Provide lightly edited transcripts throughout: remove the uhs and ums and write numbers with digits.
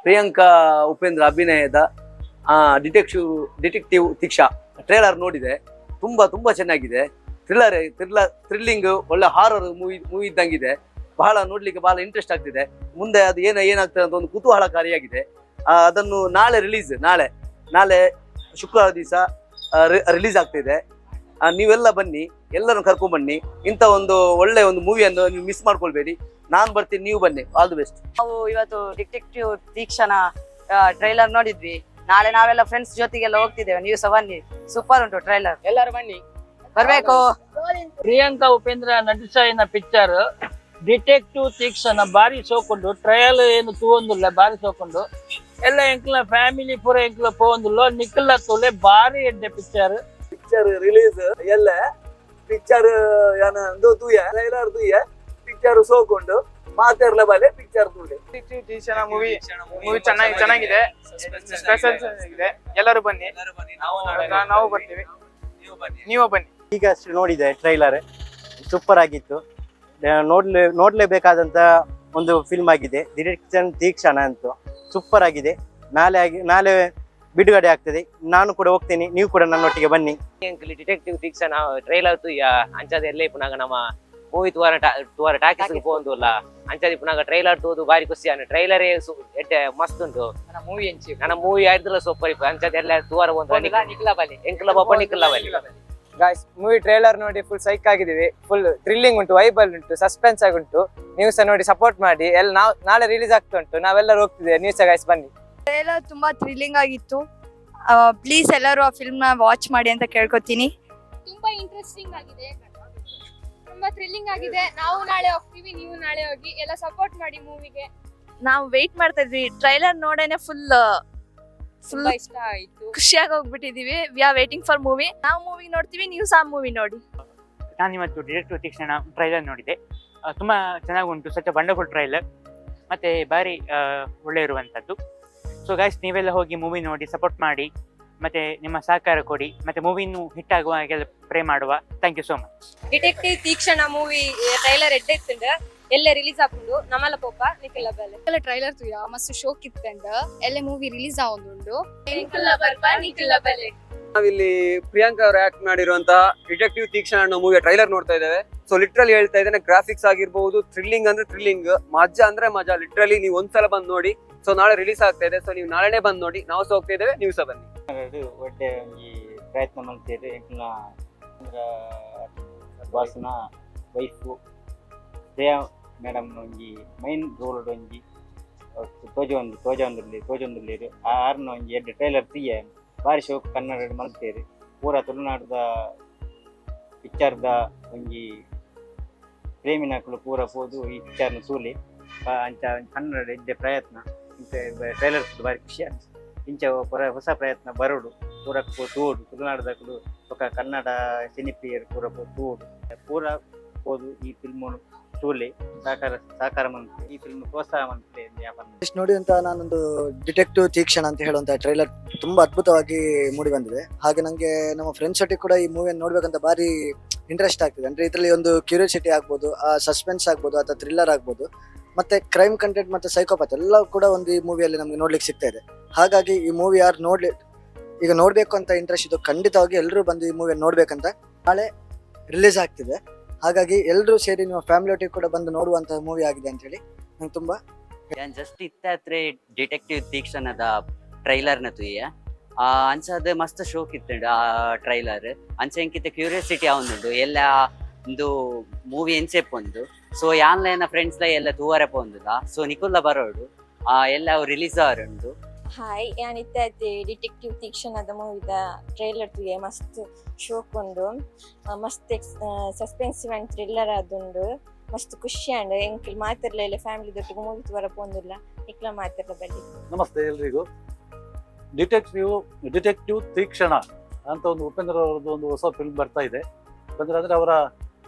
ಪ್ರಿಯಾಂಕಾ ಉಪೇಂದ್ರ ಅಭಿನಯದ ಡಿಟೆಕ್ಟಿವ್ ದೀಕ್ಷಾ ಟ್ರೇಲರ್ ನೋಡಿದೆ. ತುಂಬಾ ಚೆನ್ನಾಗಿದೆ. ಥ್ರಿಲ್ಲಿಂಗ್, ಒಳ್ಳೆ ಹಾರರ್ ಮೂವಿ ಇದ್ದಂಗಿದೆ. ಬಹಳ ನೋಡ್ಲಿಕ್ಕೆ ಬಹಳ ಇಂಟ್ರೆಸ್ಟ್ ಆಗ್ತಿದೆ. ಮುಂದೆ ಅದು ಏನಾಗ್ತದೆ ಅಂತ ಒಂದು ಕುತೂಹಲಕಾರಿಯಾಗಿದೆ. ಅದನ್ನು ನಾಳೆ ಶುಕ್ರವಾರ ದಿವಸ ರಿಲೀಸ್ ಆಗ್ತಿದೆ. ನೀವೆಲ್ಲ ಬನ್ನಿ, ಎಲ್ಲರನ್ನು ಕರ್ಕೊಂಡ್ ಬನ್ನಿ. ಇಂಥ ಒಂದು ಒಳ್ಳೆ ಒಂದು ಮೂವಿಯನ್ನು ನೀವು ಮಿಸ್ ಮಾಡ್ಕೊಳ್ಬೇಡಿ. ನಾನು ಬರ್ತೀನಿ, ನೀವು ಬನ್ನಿ. All the best. ನಾವು ಇವತ್ತು ಡಿಟೆಕ್ಟಿವ್ ದೀಕ್ಷಾನ ಟ್ರೈಲರ್ ನೋಡಿದ್ವಿ. ನಾಳೆ ನಾವೆಲ್ಲ ಫ್ರೆಂಡ್ಸ್ ಜೊತೆಗೆಲ್ಲ ಹೋಗ್ತಿದ್ದೇವೆ. ನೀವು ಸಹ ಬನ್ನಿ, ಸೂಪರ್ ಉಂಟು ಟ್ರೈಲರ್. ಎಲ್ಲರೂ ಬನ್ನಿ, ಬರ್ಬೇಕು. ಪ್ರಿಯಾಂಕಾ ಉಪೇಂದ್ರ ನಟಿಸಿನ ಪಿಕ್ಚರ್ ಡಿಟೆಕ್ಟಿವ್ ತೀಕ್ಷಣ ಬಾರಿ ಸೋಕೊಂಡು ಟ್ರಯಲ್ ಏನು ತೂವೊಂದುಲ್ಲ ಬಾರಿ ಸೋಕೊಂಡು ಎಲ್ಲ ಎಂಕ್ಲ ಫ್ಯಾಮಿಲಿ ಪೂರ ಎಂಕ್ಲ ಪೋಂದುಲ್ಲ ನಿಕ್ಕಲ ತೋಲೆ ಬಾರಿ ಎಡ್ಡೆ ಪಿಕ್ಚರ್ ರಿಲೀಸ್ ಎಲ್ಲ ಪಿಕ್ಚರ್ ಟ್ರೈಲರ್ ಪಿಕ್ಚರ್ ಸೋಕೊಂಡು ಮಾತಾಡ್ಲ ಬಲೆ ಪಿಕ್ಚರ್ ಮೂವಿ ಚೆನ್ನಾಗಿದೆ. ಎಲ್ಲರೂ ಬನ್ನಿ, ನಾವು ಬರ್ತೀವಿ, ನೀವು ಬನ್ನಿ. ಈಗ ಅಷ್ಟು ನೋಡಿದೆ ಟ್ರೈಲರ್, ಸೂಪರ್ ಆಗಿತ್ತು. ನೋಡ್ಲೇಬೇಕಾದಂತ ಒಂದು ಫಿಲ್ಮ್ ಆಗಿದೆ. ಡಿಟೆಕ್ಟಿವ್ ದೀಕ್ಷಣ ಅಂತೂ ಸೂಪರ್ ಆಗಿದೆ. ನಾಳೆ ಬಿಡುಗಡೆ ಆಗ್ತದೆ. ನಾನು ಕೂಡ ಹೋಗ್ತೇನೆ, ನೀವು ಕೂಡ ನನ್ನೊಟ್ಟಿಗೆ ಬನ್ನಿ. ಡಿಟೆಕ್ಟಿವ್ ದೀಕ್ಷಣ ಟ್ರೈಲರ್ ಅಂಚದೆ ಎಲ್ಲೇ ಪುನಃ ನಮ್ಮ ಮೂವಿ ತುವಾರ ಟಾಕೀಸ್ ಪೋಂದುಲ್ಲ ಅಂಚದಿ ಪುನಃ ಟ್ರೈಲರ್ ತೂದು ಬಾರಿ ಖುಷಿ ಅನ್ನ ಟ್ರೈಲರ್ ಎಡ್ಡೆ ಮಸ್ತ್ ಉಂಟು. ನನ್ನ ಮೂವಿ ಆಯ್ತಲ್ಲ ಸೂಪರ್ ಇಪ್ಪ ಅಂಚದೆ ಎಲ್ಲ ತುವಾರ ಒಂದು ಎಂಕ್ಲ ಬಲಿ ಗಾಯ್ಸ್, ಮೂವಿ ಟ್ರೈಲರ್ ನೋಡಿ ಫುಲ್ ಸೈಕ್ ಆಗಿದೀವಿ. ಫುಲ್ ಥ್ರಿಲ್ಲಿಂಗ್ ಉಂಟು, ವೈಬಲ್ ಉಂಟು, ಸಸ್ಪೆನ್ಸ್ ಆಗಿ ಉಂಟು. ನೀವು ಸಹ ನೋಡಿ ಸಪೋರ್ಟ್ ಮಾಡಿ. ನಾಳೆ ರಿಲೀಸ್ ಆಗ್ತಾ ಉಂಟು, ನಾವೆಲ್ಲರೂ ಹೋಗ್ತಿದ್ದೇವೆ. ನೀವು ಸಹ ಗಾಯ್ಸ್ ಬನ್ನಿ. ಟ್ರೈಲರ್ ತುಂಬಾ ಥ್ರಿಲ್ಲಿಂಗ್ ಆಗಿತ್ತು. ಪ್ಲೀಸ್ ಎಲ್ಲರೂ ಆ ಫಿಲ್ಮ್ ನ ವಾಚ್ ಮಾಡಿ ಅಂತ ಕೇಳ್ಕೊತೀನಿ. ತುಂಬಾ ಇಂಟ್ರೆಸ್ಟಿಂಗ್ ಆಗಿದೆ, ತುಂಬಾ ಥ್ರಿಲ್ಲಿಂಗ್ ಆಗಿದೆ. ನಾವು ನಾಳೆ ಹೋಗ್ತೀವಿ, ನೀವು ನಾಳೆ ಹೋಗಿ ಎಲ್ಲ ಸಪೋರ್ಟ್ ಮಾಡಿ ಮೂವಿಗೆ. ನಾವು ವೇಟ್ ಮಾಡ್ತಾ ಇದ್ವಿ. ಟ್ರೈಲರ್ ನೋಡೇನೆ ಫುಲ್ ಇಷ್ಟ ಆಯ್ತು, ಖುಷಿಯಾಗಿ ಹೋಗ್ಬಿಟ್ಟಿದೀವಿ. We are waiting for movie. ನಾವು ಮೂವಿ ನೋಡ್ತೀವಿ, ನೀವು ಸಹ ಮೂವಿ ನೋಡಿ. ನಾನು ಇವತ್ತು ಡಿಟೆಕ್ಟಿವ್ ತೀಕ್ಷಣ ಟ್ರೈಲರ್ ನೋಡಿದೆ. ತುಂಬಾ ಚೆನ್ನಾಗಿ ಉಂಟು. ಸಚ್ ವಂಡರ್ಫುಲ್ ಟ್ರೈಲರ್, ಮತ್ತೆ ಬಾರಿ ಒಳ್ಳೆ ಇರುವಂತದ್ದು. ಸೊ ಗೈಸ್, ನೀವೆಲ್ಲ ಹೋಗಿ ಮೂವಿ ನೋಡಿ ಸಪೋರ್ಟ್ ಮಾಡಿ, ಮತ್ತೆ ನಿಮ್ಮ ಸಹಕಾರ ಕೊಡಿ, ಮತ್ತೆ ಮೂವಿನೂ ಹಿಟ್ ಆಗುವ ಹಾಗೆಲ್ಲ ಪ್ರೇ ಮಾಡುವ. Thank you so much. Detective Teekshana movie trailer ಎಡ್ಡೆತ್ತುಂಡು ಎಲ್ಲ ರಿಲೀಸ್ ಆಪುಂಡು ನಮಲ ಪೋಪ ನಿಕಲ್ಲ ಬಲೆ ಎಲ್ಲ ಟ್ರೈಲರ್ ತುಯ ಮಸ್ತ್ ಶೋಕ್ ಇತ್ತಂಡು ಎಲ್ಲ ಮೂವಿ ರಿಲೀಸ್ ಆವೊಂದುಂಡು ನಿಕಲ್ಲ ಬರ್ಪ ನಿಕಲ್ಲ ಬಲೆ. ನಾವಿಲ್ಲಿ ಪ್ರಿಯಾಂಕಾ ಅವರು ಆಕ್ಟ್ ಮಾಡಿರುವಂತಹ ಡಿಟೆಕ್ಟಿವ್ ತೀಕ್ಷಣ ಅನ್ನೋ ಮೂವಿಯ ಟ್ರೈಲರ್ ನೋಡ್ತಾ ಇದ್ದೇವೆ. ಸೊ ಲಿಟ್ರಲಿ ಹೇಳ್ತಾ ಇದ್ದೇನೆ, ಗ್ರಾಫಿಕ್ಸ್ ಆಗಿರ್ಬಹುದು, ಥ್ರಿಲ್ಲಿಂಗ್ ಅಂದ್ರೆ ಥ್ರಿಲ್ಲಿಂಗ್, ಮಜಾ ಅಂದ್ರೆ ಮಜಾ. ಲಿಟ್ರಲಿ ನೀವು ಒಂದ್ಸಲ ಬಂದು ನೋಡಿ. ಸೊ ನಾಳೆ ರಿಲೀಸ್ ಆಗ್ತಾ ಇದೆ. ಸೊ ನೀವು ನಾಳೆನೆ ಬಂದು ನೋಡಿ. ನಾವು ಸಹ ಹೋಗ್ತಾ ಇದ್ದೇವೆ, ನೀವು ಸಹ ಬನ್ನಿ. ಒಳ್ಳೆ ಈ ಪ್ರಯತ್ನ ಮಾಡ್ತೀರಿ. ಬಾಸ್ನ ವೈಫು ಶ್ರೇಯಾ ಮೇಡಮ್ ಒಂಜಿ ಮೈನ್ ರೋಲ್ ಒಂಜಿ ತೋಜೊಂದುಲ್ಲೇರು ಆರ್ನ ಒಂಜಿ ಎಡ್ಡೆ ಟ್ರೈಲರ್ తీయ ಬಾರಿ ಶೋಕ್ ಕನ್ನಡ ಮಲ್ತೇರಿ. ಪೂರ ತುಳುನಾಡುದ ಪಿಕ್ಚರ್ದ ಒಂಜಿ ಪ್ರೇಮಿನಕುಲು ಪೂರ ಪೋದು ಈ ಪಿಕ್ಚರ್ನ ಸೂಲಿ ಅಂಚ ಕನ್ನಡ ಎಡ್ಡೆ ಪ್ರಯತ್ನ ಇಂಚ ಟ್ರೈಲರ್ ಬಾರಿ ಖುಷಿ ಅನ್ಸ. ಇಂಚ ಹೊಸ ಪ್ರಯತ್ನ ಬರೋಡು ಪೂರ ತೂಡು ತುಳುನಾಡುದಕುಲು ఒక ಕನ್ನಡ ಸಿನಿಪ್ರಿಯರು ಪೂರ ತೂಡು ಪೂರ ಪೋದು ಈ ಫಿಲ್ಮ್ ಸೂಲಿ ಸಹಕಾರ ಮಂತ್ರಿ ಈ ಫಿಲ್ಮ್ ಪ್ರೋತ್ಸಾಹ ಮಂತ್ರಿ ನೋಡಿದಂತ ನಾನೊಂದು ಡಿಟೆಕ್ಟಿವ್ ತೀಕ್ಷಣ ಅಂತ ಹೇಳುವಂತ ಟ್ರೈಲರ್ ತುಂಬಾ ಅದ್ಭುತವಾಗಿ ಮೂಡಿ ಬಂದಿದೆ. ಹಾಗೆ ನಂಗೆ ನಮ್ಮ ಫ್ರೆಂಡ್ಸ್ ಒಟ್ಟಿಗೆ ಕೂಡ ಈ ಮೂವಿಯನ್ನು ನೋಡ್ಬೇಕಂತ ಬಾರಿ ಇಂಟ್ರೆಸ್ಟ್ ಆಗ್ತಿದೆ. ಅಂದ್ರೆ ಇದರಲ್ಲಿ ಒಂದು ಕ್ಯೂರಿಯಾಸಿಟಿ ಆಗ್ಬೋದು, ಸಸ್ಪೆನ್ಸ್ ಆಗ್ಬೋದು, ಅಥವಾ ಥ್ರಿಲ್ಲರ್ ಆಗ್ಬೋದು, ಮತ್ತೆ ಕ್ರೈಮ್ ಕಂಟೆಂಟ್ ಮತ್ತೆ ಸೈಕೋಪಾತ್ ಎಲ್ಲ ಕೂಡ ಒಂದು ಈ ಮೂವಿಯಲ್ಲಿ ನಮ್ಗೆ ನೋಡ್ಲಿಕ್ಕೆ ಸಿಗ್ತಾ ಇದೆ. ಹಾಗಾಗಿ ಈ ಮೂವಿ ಯಾರು ಈಗ ನೋಡ್ಬೇಕು ಅಂತ ಇಂಟ್ರೆಸ್ಟ್ ಇದು ಖಂಡಿತವಾಗಿ ಎಲ್ಲರೂ ಬಂದು ಈ ಮೂವಿಯನ್ನು ನೋಡ್ಬೇಕಂತ. ನಾಳೆ ರಿಲೀಸ್ ಆಗ್ತಿದೆ. ಹಾಗಾಗಿ ಎಲ್ಲರೂ ಸೇರಿ ನಿಮ್ಮ ಫ್ಯಾಮಿಲಿ ಒಟ್ಟಿಗೆ ಕೂಡ ಬಂದು ನೋಡುವಂತಹ ಮೂವಿ ಆಗಿದೆ ಅಂತ ಹೇಳಿ ನಂಗೆ ತುಂಬಾ ಜಸ್ಟ್ ಇತ್ತೆ ಡಿಟೆಕ್ಟಿವ್ ತೀಕ್ಷಣದ ಟ್ರೈಲರ್ನ ತುಯ್ಯ ಅಂಚದ ಮಸ್ತ್ ಶೋಕ್ ಇತ್ತುಂಡು ಆ ಟ್ರೈಲರ್. ಅಂಚ ಎಂಕಿತ ಕ್ಯೂರಿಯಾಸಿಟಿ ಆವೊಂದುಂಡು ಎಲ್ಲ ಒಂದು ಮೂವಿ ಎಂಚೆಪ್ಪೊಂದು. ಸೊ ಆನ್ಲೈನ್ ಫ್ರೆಂಡ್ಸ್ ಎಲ್ಲ ತೂವರೆ ಪೋಂದುಲ್ಲ. ಸೊ ನಿಕುಲ್ಲ ಬರೋಡು ಎಲ್ಲ ರಿಲೀಸ್ ಆವರುಂಡು. ಹಾಯ್, ನಾನು ಇತ್ತೆ ಡಿಟೆಕ್ಟಿವ್ ತೀಕ್ಷಣದ ಮೂವಿದ ಟ್ರೈಲರ್ ತುಯೆ ಮಸ್ತ್ ಶೋಕ್ ಉಂಡು. ಮಸ್ತ್ ಸಸ್ಪೆನ್ಸಿವ್ ಅಂಡ್ ಥ್ರಿಲ್ಲರ್ ಆದುಂಡು. ಮಸ್ತ್ ಖುಷಿ ಅಂಡ್ ಎಂಕ್ಲ್ ಮಾತಿರ್ಲ ಫ್ಯಾಮಿಲಿದೊಟ್ಟಿಗೆ ಮೂವಿ ತೂವರ ಪೋಂದುಲ್ಲ ನಿಕ್ಲ ಮಾತಿರ್ಲ ಬಲ್ಲಿ. ನಮಸ್ತೆ ಎಲ್ರಿಗೂ. ಡಿಟೆಕ್ಟಿವ್ ತೀಕ್ಷಣ ಅಂತ ಒಂದು ಉಪೇಂದ್ರ ಅವರದ್ದು ಒಂದು ಹೊಸ ಫಿಲ್ಮ್ ಬರ್ತಾ ಇದೆ. ಉಪೇಂದ್ರ ಅಂದರೆ ಅವರ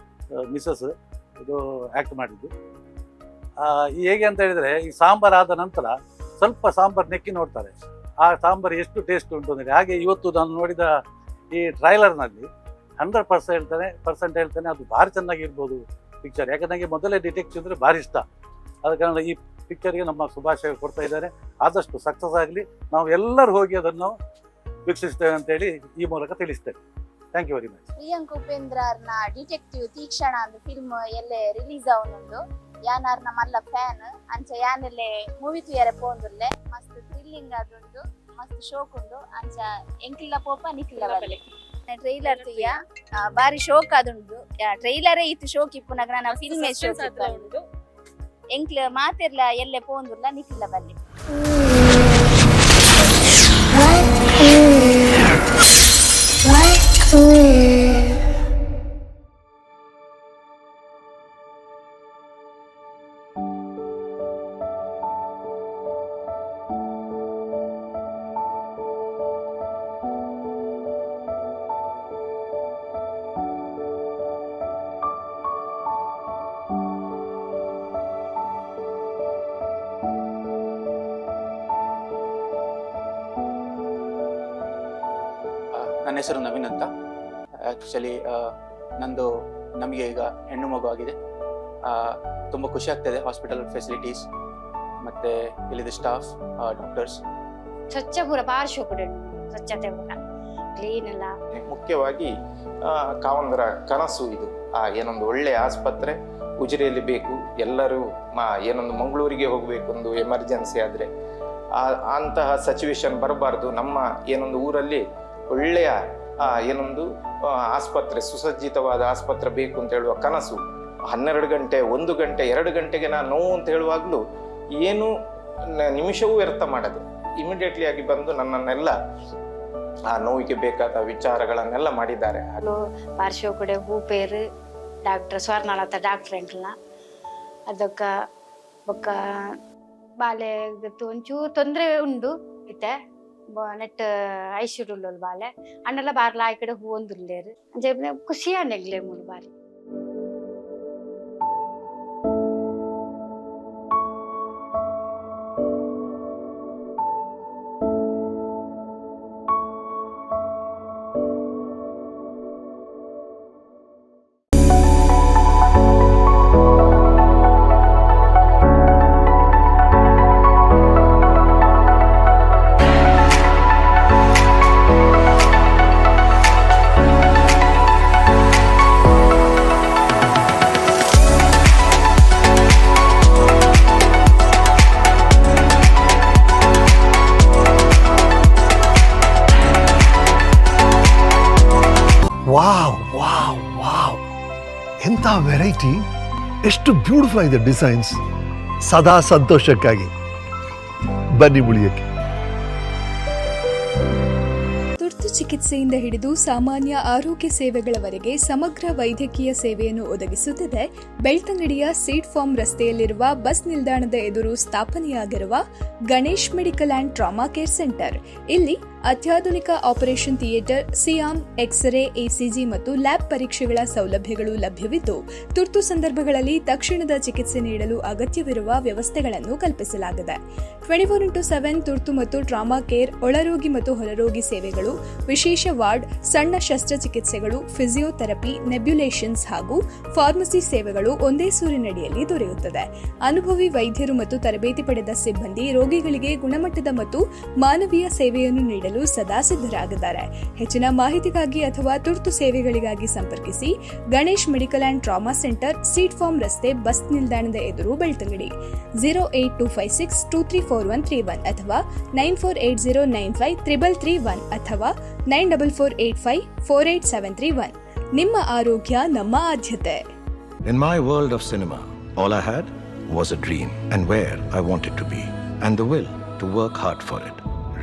ಮಿಸಸ್ ಇದು ಆ್ಯಕ್ಟ್ ಮಾಡಿದ್ದು. ಹೇಗೆ ಅಂತ ಹೇಳಿದರೆ, ಈ ಸಾಂಬಾರು ಆದ ನಂತರ ಸ್ವಲ್ಪ ಸಾಂಬಾರು ನೆಕ್ಕಿ ನೋಡ್ತಾರೆ, ಆ ಸಾಂಬಾರು ಎಷ್ಟು ಟೇಸ್ಟ್ ಉಂಟು ಅಂದರೆ. ಹಾಗೆ ಇವತ್ತು ನಾನು ನೋಡಿದ ಈ ಟ್ರೈಲರ್ನಲ್ಲಿ 100% ಹೇಳ್ತಾನೆ ಅದು ಭಾರಿ ಚೆನ್ನಾಗಿರ್ಬೋದು ಪಿಕ್ಚರ್. ಯಾಕಂದ್ರೆ ನನಗೆ ಮೊದಲೇ ಡಿಟೆಕ್ಟಿವ್ ಅಂದರೆ ಭಾರಿ ಇಷ್ಟ. ಆದ ಕಾರಣ ಈ ಪಿಕ್ಚರ್ಗೆ ನಮ್ಮ ಶುಭಾಶಯ ಕೊಡ್ತಾ ಇದ್ದಾರೆ. ಆದಷ್ಟು ಸಕ್ಸಸ್ ಆಗಲಿ, ನಾವು ಎಲ್ಲರೂ ಹೋಗಿ ಅದನ್ನು ವೀಕ್ಷಿಸ್ತೇವೆ ಅಂತೇಳಿ ಈ ಮೂಲಕ ತಿಳಿಸ್ತೇವೆ. Thank you very much. Priyanka ಉಪೇಂದ್ರರ್ನ ಡಿಟೆಕ್ಟಿವ್ ತೀಕ್ಷಣ ಅಂದ ಫಿಲ್ಮ್ ಎಲ್ಲೆ ರಿಲೀಸ್ ಆವೊಂದುಂಡು. ಯಾನಾರ್ನ ಮಲ್ಲ ಫ್ಯಾನ್ ಅಂಚ ಯಾನೆಲ್ಲೆ ಮೂವಿ ತೂಯರೆ ಪೋಂದುಲ್ಲೆ ಮಸ್ತ್ ಥ್ರಿಲ್ಲಿಂಗ್ ಆದುಂಡು, ಮಸ್ತ್ ಶೋಕ್ ಉಂಡು. ಅಂಚ ಎಂಕಿಲ್ಲ ಪೋಪ ನಿಕ್ಕಿಲ್ಲ ಬಲೆ ಟ್ರೈಲರ್ ತುಯ್ಯ ಬಾರಿ ಶೋಕ್ ಆದುಂಡು. ಟ್ರೈಲರೇ ಇತ್ತು ಶೋಕ್ ಇಪ್ಪುನಗ ನಾವು ಫಿಲ್ಮೇ ಶೋಕ್ ಇತ್ತು. ಎಂಕ್ಲ ಮಾತೆರ್ಲ ಎಲ್ಲೆ ಪೋಂದುಲ್ಲ ನಿಕ್ಕಿಲ್ಲ ಬಲ್ಲಿ. ನನ್ನ ಹೆಸರು ನವೀನ್ ಅಂತ. ಆ್ಯಕ್ಚುಲಿ ನಮಗೆ ಈಗ ಹೆಣ್ಣು ಮಗು ಆಗಿದೆ. ತುಂಬ ಖುಷಿ ಆಗ್ತದೆ. ಹಾಸ್ಪಿಟಲ್ ಫೆಸಿಲಿಟೀಸ್ ಮತ್ತು ಇಲ್ಲಿದ್ದ ಸ್ಟಾಫ್, ಡಾಕ್ಟರ್ಸ್ ಸ್ವಚ್ಛ ಪೂರ ಬಾರಿ ಶೋಕುಡು, ಸ್ವಚ್ಛತೆ ಪೂರ ಕ್ಲೀನ್ ಎಲ್ಲ. ಮುಖ್ಯವಾಗಿ ಕಾವಂದರ ಕನಸು ಇದು. ಏನೊಂದು ಒಳ್ಳೆ ಆಸ್ಪತ್ರೆ ಉಜಿರೆಯಲ್ಲಿ ಬೇಕು. ಎಲ್ಲರೂ ಏನೊಂದು ಮಂಗಳೂರಿಗೆ ಹೋಗಬೇಕು, ಒಂದು ಎಮರ್ಜೆನ್ಸಿ ಆದರೆ ಅಂತಹ ಸಿಚುವೇಶನ್ ಬರಬಾರ್ದು. ನಮ್ಮ ಏನೊಂದು ಊರಲ್ಲಿ ಒಳ್ಳೆಯ ಏನೊಂದು ಆಸ್ಪತ್ರೆ, ಸುಸಜ್ಜಿತವಾದ ಆಸ್ಪತ್ರೆ ಬೇಕು ಅಂತ ಹೇಳುವ ಕನಸು 12 ಗಂಟೆ 1 ಗಂಟೆ 2 ಗಂಟೆಗೆ ನಾನು ನೋವು ಅಂತ ಹೇಳುವಾಗಲೂ ಏನು ನಿಮಿಷವೂ ವ್ಯರ್ಥ ಮಾಡದೆ ಇಮಿಡಿಯೇಟ್ಲಿ ಆಗಿ ಬಂದು ನನ್ನನ್ನೆಲ್ಲ ಆ ನೋವಿಗೆ ಬೇಕಾದ ವಿಚಾರಗಳನ್ನೆಲ್ಲ ಮಾಡಿದ್ದಾರೆ. ಪಾರ್ಶ್ವ ಕೂಡ ಹೂ ಪೇರು ಡಾಕ್ಟರ್ ಸ್ವರ್ಣಲತಾ ಡಾಕ್ಟರ್ ಎಂಕ್ಲ ಅದಕ್ಕ ಬೊಕ್ಕ ಬಾಲೆ ಒಂಚೂರು ತೊಂದರೆ ಉಂಡು ಇತ್ತೆ ನೆಟ್ ಐಶ್ವರ್ಯ ಬಾಲೆ ಅನ್ನೆಲ್ಲ ಬಾರ್ಲ ಆ ಕಡೆ ಹೂ ಒಂದುಲ್ಲೇರು ಖುಷಿ ಅನ್ನೆಗ್ಲೆ ಮೂರು ಬಾರಿ. ವಾವ್ ವಾವ್ ವಾವ್, ಎಂಥ ವೆರೈಟಿ, ಎಷ್ಟು ಬ್ಯೂಟಿಫುಲ್ ಆಗಿದೆ ಡಿಸೈನ್ಸ್. ಸದಾ ಸಂತೋಷಕ್ಕಾಗಿ ಬನ್ನಿ ಉಳಿಯಕ್ಕೆ. ತುರ್ತು ಚಿಕಿತ್ಸೆಯಿಂದ ಹಿಡಿದು ಸಾಮಾನ್ಯ ಆರೋಗ್ಯ ಸೇವೆಗಳವರೆಗೆ ಸಮಗ್ರ ವೈದ್ಯಕೀಯ ಸೇವೆಯನ್ನು ಒದಗಿಸುತ್ತದೆ ಬೆಳ್ತಂಗಡಿಯ ಸೀಡ್ ಫಾರ್ಮ್ ರಸ್ತೆಯಲ್ಲಿರುವ ಬಸ್ ನಿಲ್ದಾಣದ ಎದುರು ಸ್ಥಾಪನೆಯಾಗಿರುವ Ganesh medical and trauma care centre. ಇಲ್ಲಿ ಅತ್ಯಾಧುನಿಕ ಆಪರೇಷನ್ ಥಿಯೇಟರ್, ಸಿಯಾಮ್, ಎಕ್ಸ್ರೇ, ಎಸಿಜಿ ಮತ್ತು ಲ್ಯಾಬ್ ಪರೀಕ್ಷೆಗಳ ಸೌಲಭ್ಯಗಳು ಲಭ್ಯವಿದ್ದು ತುರ್ತು ಸಂದರ್ಭಗಳಲ್ಲಿ ತಕ್ಷಣದ ಚಿಕಿತ್ಸೆ ನೀಡಲು ಅಗತ್ಯವಿರುವ ವ್ಯವಸ್ಥೆಗಳನ್ನು ಕಲ್ಪಿಸಲಾಗಿದೆ. 24x7 ತುರ್ತು ಮತ್ತು ಟ್ರಾಮಾ ಕೇರ್, ಒಳರೋಗಿ ಮತ್ತು ಹೊರರೋಗಿ ಸೇವೆಗಳು, ವಿಶೇಷ ವಾರ್ಡ್, ಸಣ್ಣ ಶಸ್ತ್ರಚಿಕಿತ್ಸೆಗಳು, ಫಿಸಿಯೋಥೆರಪಿ, ನೆಬ್ಯುಲೇಷನ್ಸ್ ಹಾಗೂ ಫಾರ್ಮಸಿ ಸೇವೆಗಳು ಒಂದೇ ಸೂರಿನಡಿಯಲ್ಲಿ ದೊರೆಯುತ್ತದೆ. ಅನುಭವಿ ವೈದ್ಯರು ಮತ್ತು ತರಬೇತಿ ಪಡೆದ ಸಿಬ್ಬಂದಿ ರೋಗಿಗಳಿಗೆ ಗುಣಮಟ್ಟದ ಮತ್ತು ಮಾನವೀಯ ಸೇವೆಯನ್ನು ನೀಡಲು ಸದಾ ಸಿದ್ಧರಾಗಿದ್ದಾರೆ. ಹೆಚ್ಚಿನ ಮಾಹಿತಿಗಾಗಿ ಅಥವಾ ತುರ್ತು ಸೇವೆಗಳಿಗಾಗಿ ಸಂಪರ್ಕಿಸಿ Ganesh medical and trauma centre, seed farm ರಸ್ತೆ, ಬಸ್ ನಿಲ್ದಾಣದ ಎದುರು, ಬೆಳ್ತಂಗಡಿ. 08256234131 ಅಥವಾ 9480953331 ಅಥವಾ 9448548731. ನಿಮ್ಮ ಆರೋಗ್ಯ ನಮ್ಮ ಆದ್ಯತೆ. In my world of cinema, all I had was a dream and where I wanted to be and the will to work hard for it,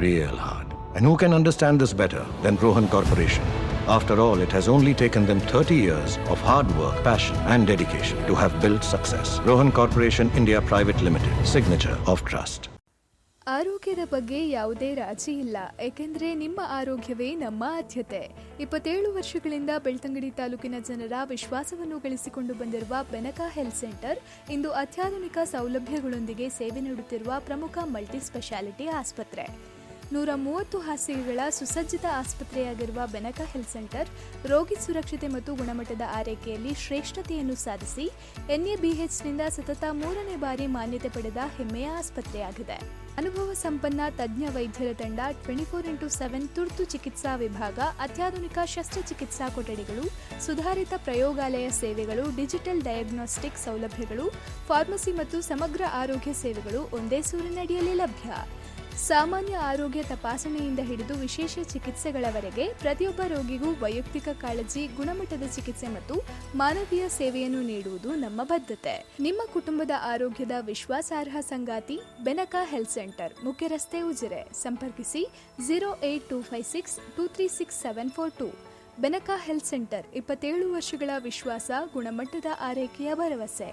real hard. And who can understand this better than Rohan Corporation? After all, it has only taken them 30 years of hard work, passion and dedication to have built success. Rohan Corporation India Private Limited, signature of trust. ಆರೋಗ್ಯದ ಬಗ್ಗೆ ಯಾವುದೇ ರಾಜಿ ಇಲ್ಲ, ಏಕೆಂದರೆ ನಿಮ್ಮ ಆರೋಗ್ಯವೇ ನಮ್ಮ ಆದ್ಯತೆ. 27 ವರ್ಷಗಳಿಂದ ಬೆಳ್ತಂಗಡಿ ತಾಲೂಕಿನ ಜನರ ವಿಶ್ವಾಸವನ್ನು ಗಳಿಸಿಕೊಂಡು ಬಂದಿರುವ ಬೆನಕ ಹೆಲ್ತ್ ಸೆಂಟರ್ ಇಂದು ಅತ್ಯಾಧುನಿಕ ಸೌಲಭ್ಯಗಳೊಂದಿಗೆ ಸೇವೆ ನೀಡುತ್ತಿರುವ ಪ್ರಮುಖ ಮಲ್ಟಿ ಸ್ಪೆಷಾಲಿಟಿ ಆಸ್ಪತ್ರೆ. 130 ಹಾಸಿಗೆಗಳ ಸುಸಜ್ಜಿತ ಆಸ್ಪತ್ರೆಯಾಗಿರುವ ಬೆನಕ ಹೆಲ್ತ್ ಸೆಂಟರ್ ರೋಗಿ ಸುರಕ್ಷತೆ ಮತ್ತು ಗುಣಮಟ್ಟದ ಆರೈಕೆಯಲ್ಲಿ ಶ್ರೇಷ್ಠತೆಯನ್ನು ಸಾಧಿಸಿ NABHನಿಂದ ಸತತ 3ನೇ ಬಾರಿ ಮಾನ್ಯತೆ ಪಡೆದ ಹೆಮ್ಮೆಯ ಆಸ್ಪತ್ರೆಯಾಗಿದೆ. ಅನುಭವ ಸಂಪನ್ನ ತಜ್ಞ ವೈದ್ಯರ ತಂಡ 24x7 ತುರ್ತು ಚಿಕಿತ್ಸಾ ವಿಭಾಗ, ಅತ್ಯಾಧುನಿಕ ಶಸ್ತ್ರಚಿಕಿತ್ಸಾ ಕೊಠಡಿಗಳು, ಸುಧಾರಿತ ಪ್ರಯೋಗಾಲಯ ಸೇವೆಗಳು, ಡಿಜಿಟಲ್ ಡಯಾಗ್ನೋಸ್ಟಿಕ್ ಸೌಲಭ್ಯಗಳು, ಫಾರ್ಮಸಿ ಮತ್ತು ಸಮಗ್ರ ಆರೋಗ್ಯ ಸೇವೆಗಳು ಒಂದೇ ಸೂರಿನಡಿಯಲ್ಲಿ ಲಭ್ಯ. ಸಾಮಾನ್ಯ ಆರೋಗ್ಯ ತಪಾಸಣೆಯಿಂದ ಹಿಡಿದು ವಿಶೇಷ ಚಿಕಿತ್ಸೆಗಳವರೆಗೆ ಪ್ರತಿಯೊಬ್ಬ ರೋಗಿಗೂ ವೈಯಕ್ತಿಕ ಕಾಳಜಿ, ಗುಣಮಟ್ಟದ ಚಿಕಿತ್ಸೆ ಮತ್ತು ಮಾನವೀಯ ಸೇವೆಯನ್ನು ನೀಡುವುದು ನಮ್ಮ ಬದ್ಧತೆ. ನಿಮ್ಮ ಕುಟುಂಬದ ಆರೋಗ್ಯದ ವಿಶ್ವಾಸಾರ್ಹ ಸಂಗಾತಿ ಬೆನಕ ಹೆಲ್ತ್ ಸೆಂಟರ್, ಮುಖ್ಯ ರಸ್ತೆ, ಉಜಿರೆ. ಸಂಪರ್ಕಿಸಿ 08256236742. ಬೆನಕ ಹೆಲ್ತ್ ಸೆಂಟರ್ 27 ವರ್ಷಗಳ ವಿಶ್ವಾಸ, ಗುಣಮಟ್ಟದ ಆರೈಕೆಯ ಭರವಸೆ.